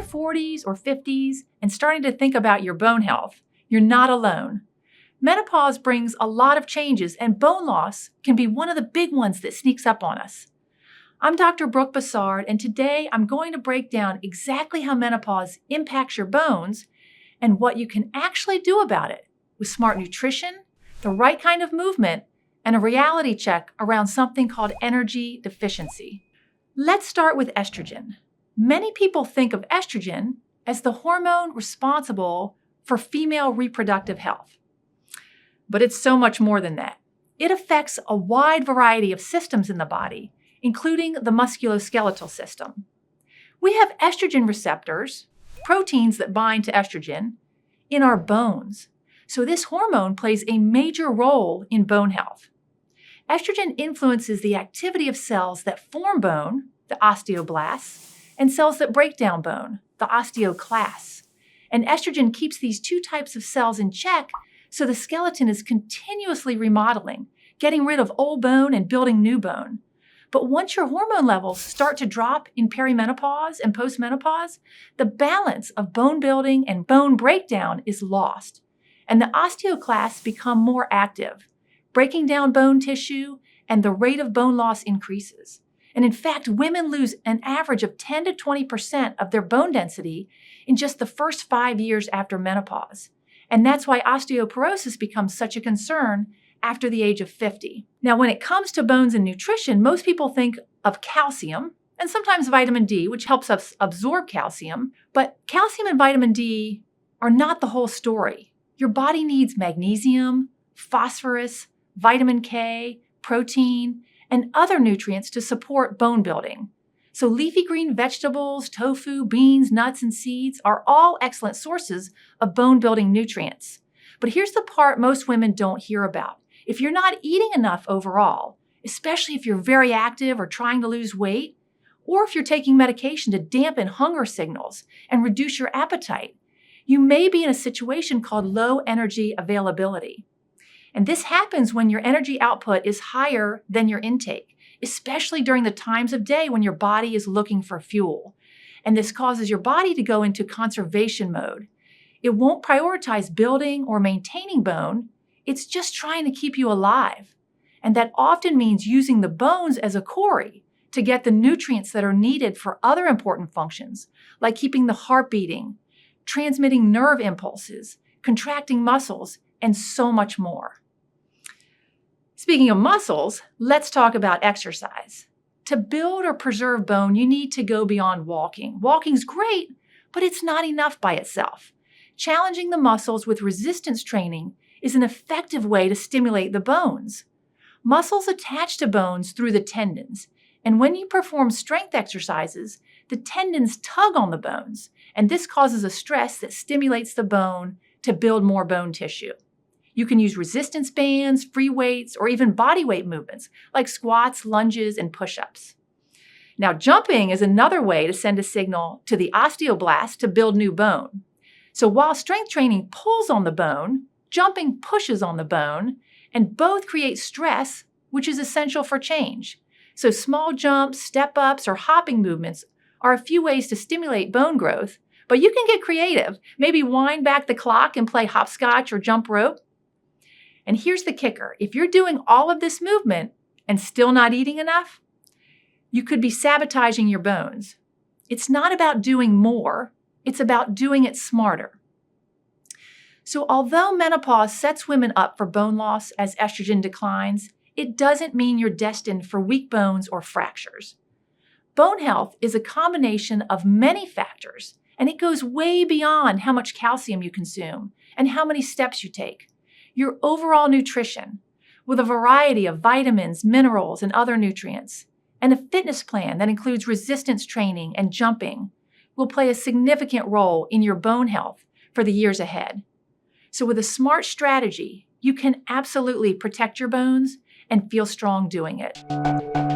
40s or 50s and starting to think about your bone health, you're not alone. Menopause brings a lot of changes, and bone loss can be one of the big ones that sneaks up on us. I'm Dr. Brooke Bussard, and today I'm going to break down exactly how menopause impacts your bones and what you can actually do about it with smart nutrition, the right kind of movement, and a reality check around something called energy deficiency. Let's start with estrogen. Many people think of estrogen as the hormone responsible for female reproductive health. But it's so much more than that. It affects a wide variety of systems in the body, including the musculoskeletal system. We have estrogen receptors, proteins that bind to estrogen, in our bones. So this hormone plays a major role in bone health. Estrogen influences the activity of cells that form bone, the osteoblasts, and cells that break down bone, the osteoclasts. And estrogen keeps these two types of cells in check, so the skeleton is continuously remodeling, getting rid of old bone and building new bone. But once your hormone levels start to drop in perimenopause and postmenopause, the balance of bone building and bone breakdown is lost, and the osteoclasts become more active, breaking down bone tissue, and the rate of bone loss increases. And in fact, women lose an average of 10 to 20% of their bone density in just the first 5 years after menopause. And that's why osteoporosis becomes such a concern after the age of 50. Now, when it comes to bones and nutrition, most people think of calcium and sometimes vitamin D, which helps us absorb calcium. But calcium and vitamin D are not the whole story. Your body needs magnesium, phosphorus, vitamin K, protein, and other nutrients to support bone building. So leafy green vegetables, tofu, beans, nuts, and seeds are all excellent sources of bone-building nutrients. But here's the part most women don't hear about. If you're not eating enough overall, especially if you're very active or trying to lose weight, or if you're taking medication to dampen hunger signals and reduce your appetite, you may be in a situation called low energy availability. And this happens when your energy output is higher than your intake, especially during the times of day when your body is looking for fuel. And this causes your body to go into conservation mode. It won't prioritize building or maintaining bone. It's just trying to keep you alive. And that often means using the bones as a quarry to get the nutrients that are needed for other important functions, like keeping the heart beating, transmitting nerve impulses, contracting muscles, and so much more. Speaking of muscles, let's talk about exercise. To build or preserve bone, you need to go beyond walking. Walking's great, but it's not enough by itself. Challenging the muscles with resistance training is an effective way to stimulate the bones. Muscles attach to bones through the tendons, and when you perform strength exercises, the tendons tug on the bones, and this causes a stress that stimulates the bone to build more bone tissue. You can use resistance bands, free weights, or even body weight movements like squats, lunges, and push-ups. Now, jumping is another way to send a signal to the osteoblast to build new bone. So while strength training pulls on the bone, jumping pushes on the bone, and both create stress, which is essential for change. So small jumps, step-ups, or hopping movements are a few ways to stimulate bone growth, but you can get creative. Maybe wind back the clock and play hopscotch or jump rope. And here's the kicker. If you're doing all of this movement and still not eating enough, you could be sabotaging your bones. It's not about doing more, it's about doing it smarter. So although menopause sets women up for bone loss as estrogen declines, it doesn't mean you're destined for weak bones or fractures. Bone health is a combination of many factors, and it goes way beyond how much calcium you consume and how many steps you take. Your overall nutrition, with a variety of vitamins, minerals, and other nutrients, and a fitness plan that includes resistance training and jumping, will play a significant role in your bone health for the years ahead. So with a smart strategy, you can absolutely protect your bones and feel strong doing it.